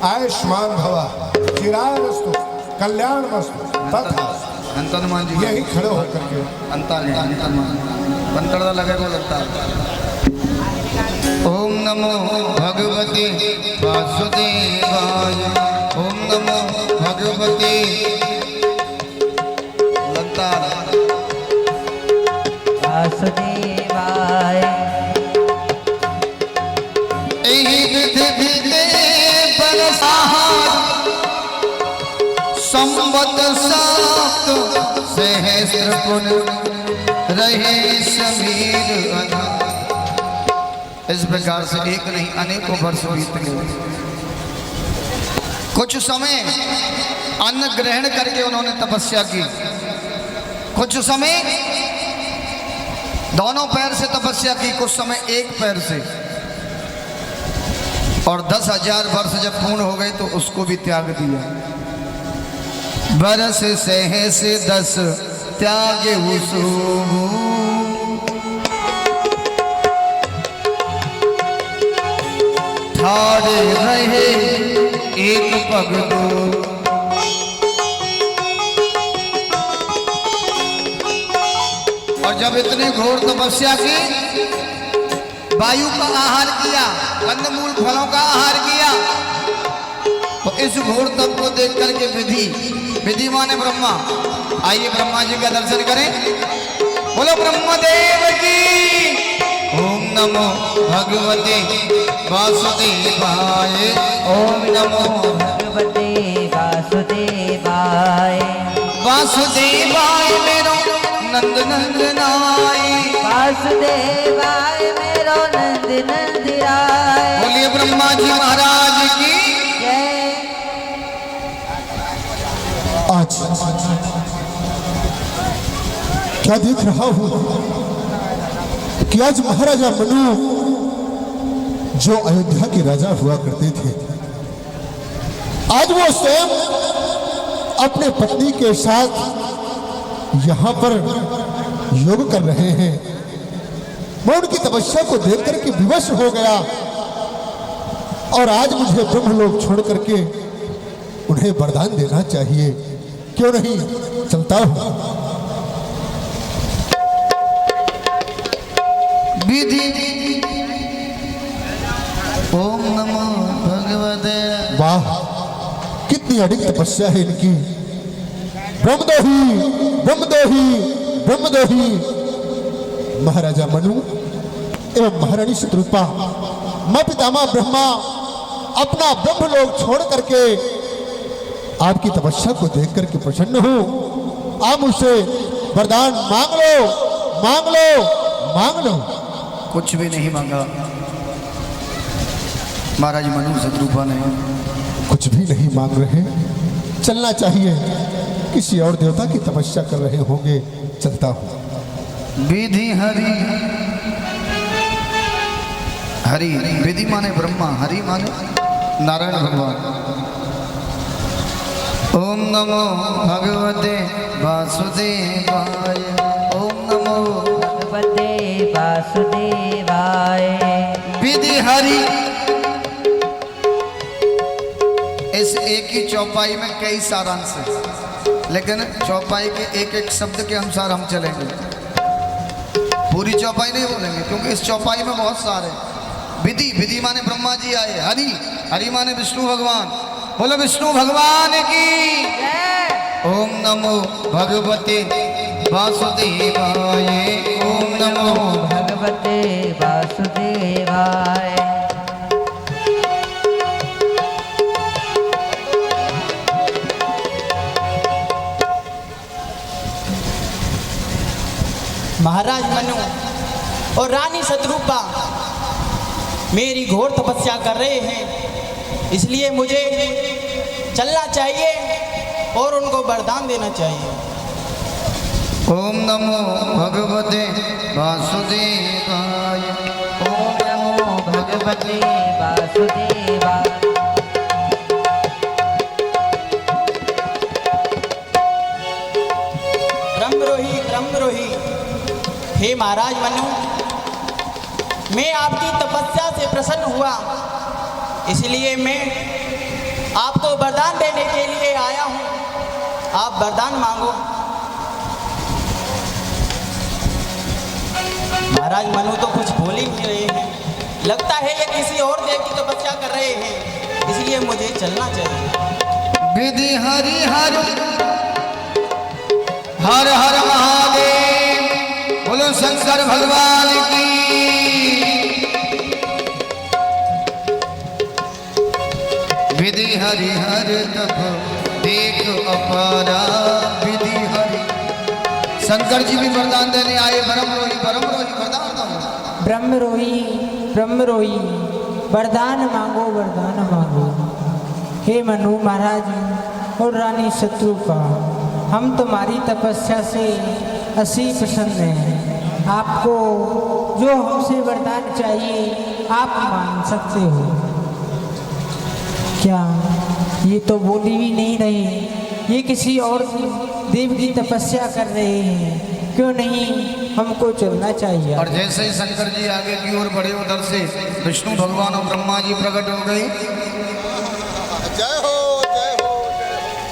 आयुष्मान भवा, चिरायस्तु, कल्याण वस्तु तथा हनुमान जी यही खड़े होकर के अंताल बंतरदा लगे को लगता है। ओम नमो भगवते वासुदेवाय। ओम नमो भगवते वासुदेवाय। संवत सात सहस्र पुन रहे समीर अनंत। इस प्रकार से एक नहीं अनेकों वर्ष बीत गए। कुछ समय अन्न ग्रहण करके उन्होंने तपस्या की, कुछ समय दोनों पैर से तपस्या की, कुछ समय एक पैर से, और 10,000 वर्ष जब पूर्ण हो गए तो उसको भी त्याग दिया। बरस सहस 10 त्यागे उसु ठाड़े रहे एक पग दो। और जब इतने घोर तपस्या की, वायु का आहार किया, कंदमूल फलों का आहार किया, तो इस घोर तप को देख करके विधि माने ब्रह्मा, आइए ब्रह्मा जी का दर्शन करें। बोलो ब्रह्मदेव की। ओम नमो भगवते वासुदेवाय। ओम नमो भगवते वासुदेवाय। वासुदेवाय मेरो नंद नंदनाय। वासुदेवाय मेरो नंद नंदनाय। बोलिए ब्रह्मा जी महाराज की जय। आज क्या देख रहा हूं कि आज महाराजा मनु जो अयोध्या के राजा हुआ करते थे, आज वो स्वयं अपने पत्नी के साथ यहां पर योग कर रहे हैं। मैं उनकी तपस्या को देख करके विवश हो गया, और आज मुझे ब्रह्मलोक छोड़ करके उन्हें वरदान देना चाहिए। क्यों नहीं, चलता हूं। विधि। ओम नमो भगवते। वाह, कितनी अडिग तपस्या है इनकी। ब्रह्मदोही ब्रह्मदोही ब्रह्मदोही। महाराजा मनु एवं महारानी शत्रुपा, मां पितामह ब्रह्मा अपना ब्रह्मलोक छोड़ करके आपकी तपस्या को देख करके प्रसन्न हूं। आप मुझसे वरदान मांग लो, मांग लो, मांग लो। कुछ भी नहीं मांगा महाराज मनु शत्रुपा ने। कुछ भी नहीं मांग रहे, चलना चाहिए। किसी और देवता की तपस्या कर रहे होंगे, चलता हूं। विधि हरि। हरि विधि माने ब्रह्मा, हरि माने नारायण भगवान। ओम नमो भगवते वासुदेवाय। ओम नमो भगवते वासुदेवाय। विधि हरि। इस एक ही चौपाई में कई सारांश है, लेकिन चौपाई के एक एक शब्द के अनुसार हम चलेंगे। पूरी चौपाई नहीं बोलेंगे, क्योंकि इस चौपाई में बहुत सारे। विधि, विधि माने ब्रह्मा जी आए। हरि, हरि माने विष्णु भगवान। बोलो विष्णु भगवान की। ओम नमो भगवते वासुदेवाय। ओम नमो भगवते वासुदेवाय। महाराज मनु और रानी शत्रुपा मेरी घोर तपस्या कर रहे हैं, इसलिए मुझे चलना चाहिए और उनको वरदान देना चाहिए। ओम नमो भगवते वासुदेवाय। ओम नमो भगवते वासुदेवाय। ब्रह्मरोही, हे महाराज मनु, मैं आपकी तपस्या से प्रसन्न हुआ, इसलिए मैं आपको वरदान देने के लिए आया हूँ। आप वरदान मांगो। महाराज मनु तो कुछ बोल ही नहीं रहे हैं। लगता है ये किसी और देव की तपस्या कर रहे हैं, इसलिए मुझे चलना चाहिए। विधि हरि हर हर हर महादेव, बोलो शंकर भगवान की। विधि हरि हर तप देख अपारा, विधि हरि। शंकर जी भी वरदान देने आए, ब्रह्मरोही वरदान दो। ब्रह्मरोही वरदान मांगो, वरदान मांगो। हे मनु महाराज और रानी शत्रुपा, हम तुम्हारी तपस्या से असी प्रसन्न हैं। आपको जो हमसे वरदान चाहिए आप मांग सकते हो। क्या ये तो बोली भी नहीं रहे, ये किसी और देव की तपस्या कर रहे हैं। क्यों नहीं, हमको चलना चाहिए। और जैसे ही शंकर जी आगे की ओर बढ़े, उधर से विष्णु भगवान और ब्रह्मा जी प्रकट हो गए। जय हो जय हो।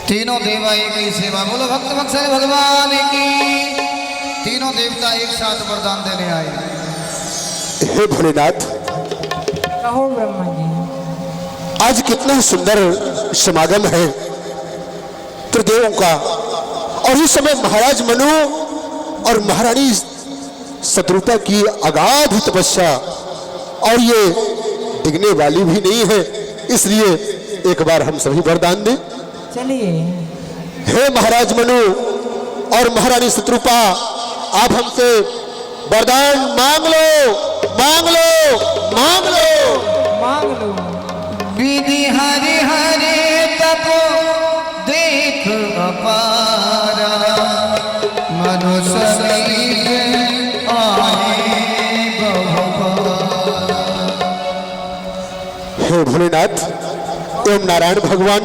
तीनों देवा एक ही सेवा, बोलो भक्त वत्सल भगवान की। तीनों देवता एक साथ वरदान देने आए। हे भोलेनाथ, कहो ब्रह्मा जी। आज कितना सुंदर समागम है त्रिदेवों का, और इस समय महाराज मनु और महारानी शत्रुता की अगाध तपस्या, और ये डिगने वाली भी नहीं है, इसलिए एक बार हम सभी वरदान दें। चलिए। हे महाराज मनु और महारानी शत्रुपा, आप हमसे वरदान मांग लो, मांग लो, मांग लो, मांग लो। विधि हरि हरि तप देख अपारा, मनुष्य आए बहुपारा। हे भोलेनाथ एवं नारायण भगवान,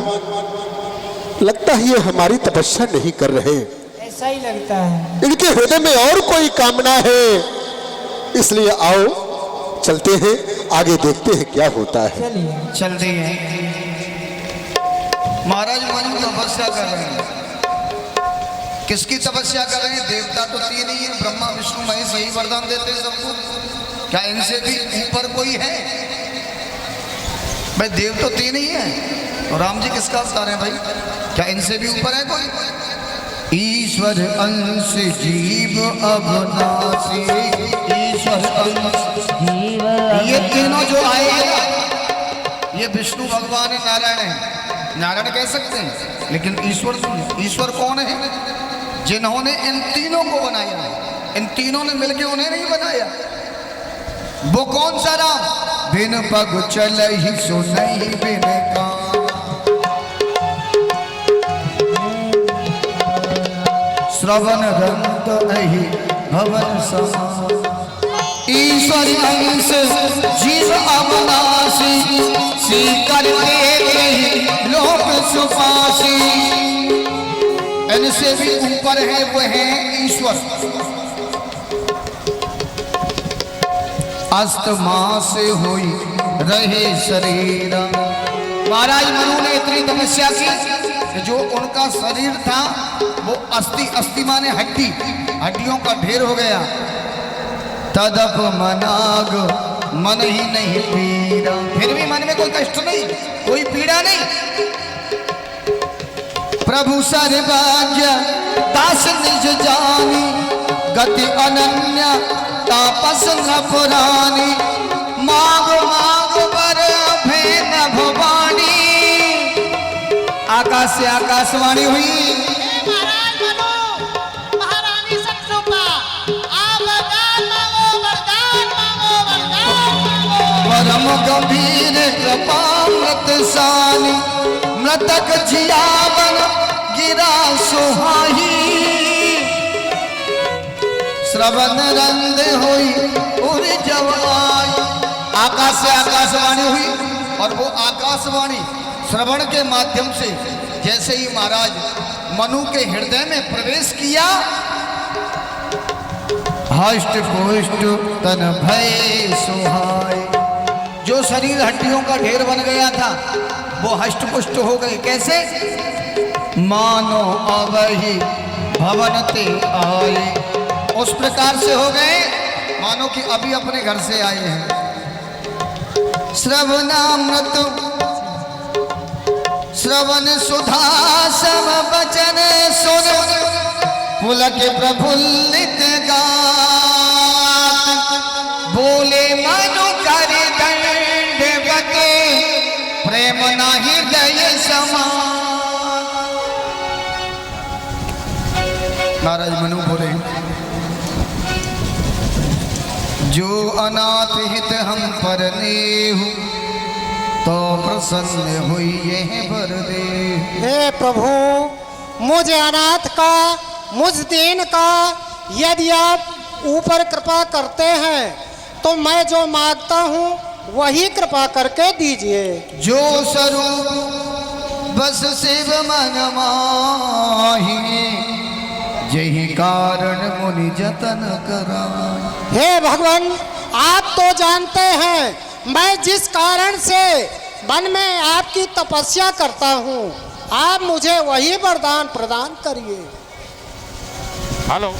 लगता है ये हमारी तपस्या नहीं कर रहे। ऐसा ही लगता है। इनके हृदय में और कोई कामना है, इसलिए आओ चलते हैं, आगे देखते हैं क्या होता है। चलिए। चलते हैं। महाराज मनु तपस्या कर रहे हैं। किसकी तपस्या कर रहे हैं? देवता तो तीन ही है, ब्रह्मा विष्णु महेश, यही वरदान देते हैं सबको। क्या इनसे भी ऊपर कोई है? भाई देव तो तीन ही है, और राम जी किसका अवतार है भाई? क्या इनसे भी ऊपर है कोई? ईश्वर अंश जीव अविनाशी, ईश्वर अंश जीव। ये तीनों जो आए हैं, ये विष्णु भगवान है, नारायण है। नारायण कह सकते हैं, लेकिन ईश्वर ईश्वर कौन है? जिन्होंने इन तीनों को बनाया है, इन तीनों ने मिलकर उन्हें नहीं बनाया। वो कौन सा राम? बिन पग चल ही सो नहीं बिन कान, श्रवण रंग अहि भवन समान। ईश्वर अंश जीव अविनाशी, सीकर के लोक सुपासी। इनसे भी ऊपर है, वो है ईश्वर। अस्तमा से हुई रहे शरीर। महाराज मनु ने इतनी तपस्या की कि जो उनका शरीर था वो अस्थि माने हड्डी, हड्डियों का ढेर हो गया। तदप मनाग, मन ही नहीं पीड़ा। फिर भी मन में कोई कष्ट नहीं, कोई पीड़ा नहीं। प्रभु सर्वज्ञ दास निज जानी, गति अनन्य तापस न पुरानी। मांग मांग बर भेद भवानी। आकाश से आकाशवाणी हुई। महाराज मनु, महारानी शत्रुपा, आप वरदान मांगो, वरदान मांगो, वरदान मांगो। परम गंभीर कृपामृत सानी, मृतक जियावन गिरा सुहाई। श्रवण रंद हुई उर जवाई। आकाश से आकाशवाणी हुई, और वो आकाशवाणी श्रवण के माध्यम से जैसे ही महाराज मनु के हृदय में प्रवेश किया, हष्ट पुष्ट तन भय सुहाय। जो शरीर हड्डियों का ढेर बन गया था वो हष्ट पुष्ट हो गए। कैसे? मानो अवहि भवन ते आए, उस प्रकार से हो गए मानो कि अभी अपने घर से आए हैं। श्रवणामृत श्रवण सुधा सम बचन सुन पुलक प्रफुल्लित गात बोले मनु कर दंडवते प्रेम नाही दय समान। महाराज मनु बोले जो अनाथ हित हम पर नेहु तो प्रसन्न हुई यह बर दे। हे प्रभु, मुझे अनाथ का, मुझ दीन का यदि आप ऊपर कृपा करते हैं तो मैं जो मांगता हूँ वही कृपा करके दीजिए। जो स्वरूप बस शिव मन माही यही कारण मुनि जतन करा। हे भगवान, आप तो जानते हैं मैं जिस कारण से वन में आपकी तपस्या करता हूँ, आप मुझे वही वरदान प्रदान करिए। हेलो।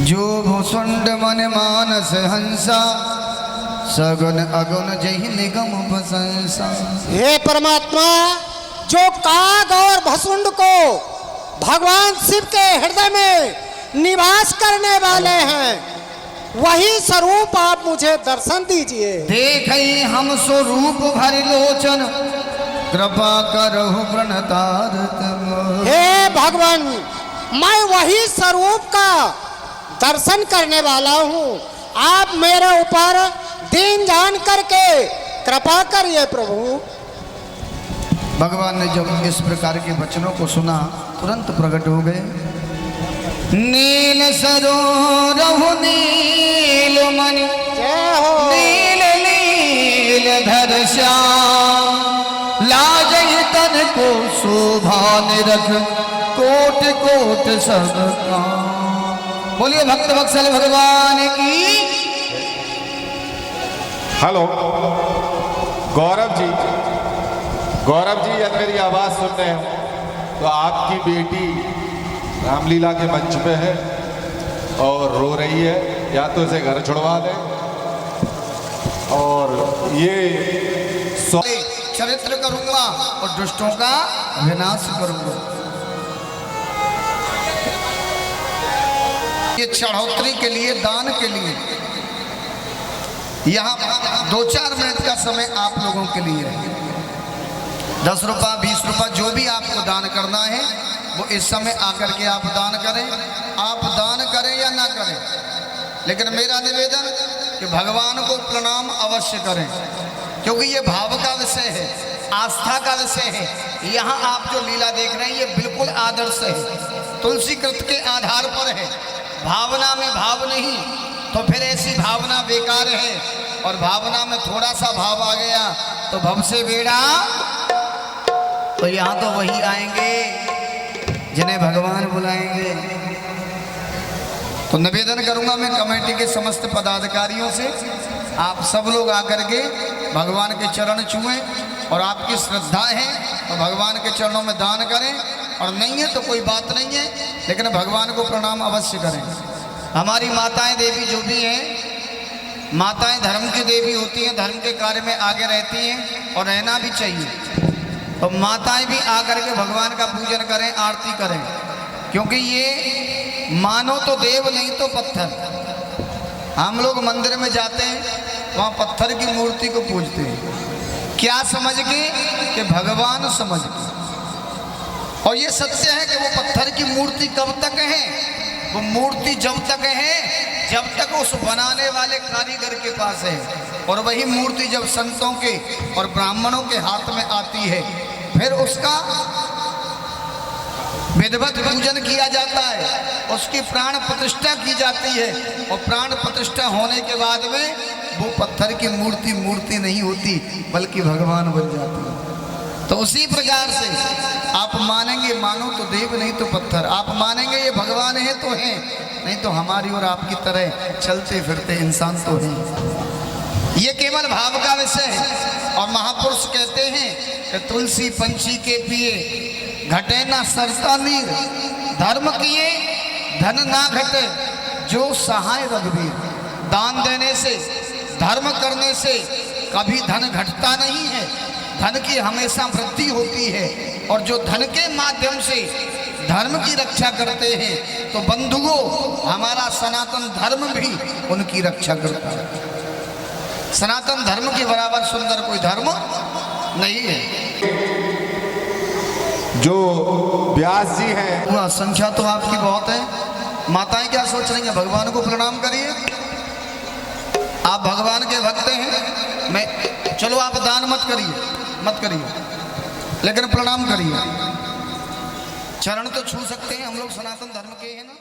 जो भुसुंड मन मानस हंसा सगुन अगुन जही निगम प्रशंसा। हे परमात्मा, जो काग और भसुंड को भगवान शिव के हृदय में निवास करने वाले हैं वही स्वरूप आप मुझे दर्शन दीजिए। देखई हम स्वरूप भरि लोचन कृपा करहु प्रणतारत। हे भगवान, मैं वही स्वरूप का दर्शन करने वाला हूँ, आप मेरे ऊपर दीन जान करके कृपा करिए प्रभु। भगवान ने जब इस प्रकार के वचनों को सुना तुरंत प्रकट हो गए। नील सरोरहु नील मणि जय हो। नील नील धर श्याम लाजहि तन को शोभा निरख कोट कोट सब काम। बोलिए भक्त वत्सल भगवान की। हेलो गौरव जी, गौरव जी यदि मेरी आवाज़ सुन रहे हो तो आपकी बेटी रामलीला के मंच पे है और रो रही है, या तो इसे घर छुड़वा दें और ये चरित्र करूंगा और दुष्टों का विनाश करूंगा। ये चढ़ोतरी के लिए, दान के लिए यहाँ 2-4 मिनट का समय आप लोगों के लिए है। 10 रुपया 20 रुपया जो भी आपको दान करना है वो इस समय आकर के आप दान करें। आप दान करें या ना करें, लेकिन मेरा निवेदन कि भगवान को प्रणाम अवश्य करें, क्योंकि ये भाव का विषय है, आस्था का विषय है। यहाँ आप जो लीला देख रहे हैं ये बिल्कुल आदर्श है, तुलसी कृत के आधार पर है। भावना में भाव नहीं तो फिर ऐसी भावना बेकार है, और भावना में थोड़ा सा भाव आ गया तो भव से बेड़ा। तो यहाँ तो वही आएंगे जिन्हें भगवान बुलाएंगे। तो निवेदन करूंगा मैं कमेटी के समस्त पदाधिकारियों से, आप सब लोग आकर के भगवान के चरण छुएं, और आपकी श्रद्धा है तो भगवान के चरणों में दान करें, और नहीं है तो कोई बात नहीं है, लेकिन भगवान को प्रणाम अवश्य करें। हमारी माताएं देवी जो भी हैं, माताएं धर्म की देवी होती हैं, धर्म के कार्य में आगे रहती हैं और रहना भी चाहिए। तो माताएं भी आकर के भगवान का पूजन करें, आरती करें, क्योंकि ये मानो तो देव नहीं तो पत्थर। हम लोग मंदिर में जाते हैं वहाँ पत्थर की मूर्ति को पूजते हैं, क्या समझ के कि भगवान समझ के। और ये सत्य है कि वो पत्थर की मूर्ति कब तक है, वो मूर्ति जब तक है जब तक उस बनाने वाले कारीगर के पास है, और वही मूर्ति जब संतों के और ब्राह्मणों के हाथ में आती है फिर उसका विधिवत पूजन किया जाता है, उसकी प्राण प्रतिष्ठा की जाती है, और प्राण प्रतिष्ठा होने के बाद में वो पत्थर की मूर्ति नहीं होती बल्कि भगवान बन जाती है। तो उसी प्रकार से आप मानेंगे, मानो तो देव नहीं तो पत्थर, आप मानेंगे ये भगवान है तो हैं, नहीं तो हमारी और आपकी तरह चलते फिरते इंसान तो हैं। ये केवल भाव का विषय है। और महापुरुष कहते हैं कि तुलसी पंछी के पिए घटे ना सरता नीर, धर्म किए धन ना घटे जो सहाय रघुवीर। दान देने से, धर्म करने से कभी धन घटता नहीं है, धन की हमेशा वृद्धि होती है। और जो धन के माध्यम से धर्म की रक्षा करते हैं तो बंधुओं हमारा सनातन धर्म भी उनकी रक्षा करता है। सनातन धर्म के बराबर सुंदर कोई धर्म नहीं है। जो व्यास जी हैं, वह संख्या तो आपकी बहुत है। माताएं क्या सोच रही हैं? भगवान को प्रणाम करिए, आप भगवान के भक्त हैं। मैं चलो आप दान मत करिए, लेकिन प्रणाम करिए। चरण तो छू सकते हैं, हम लोग सनातन धर्म के हैं ना।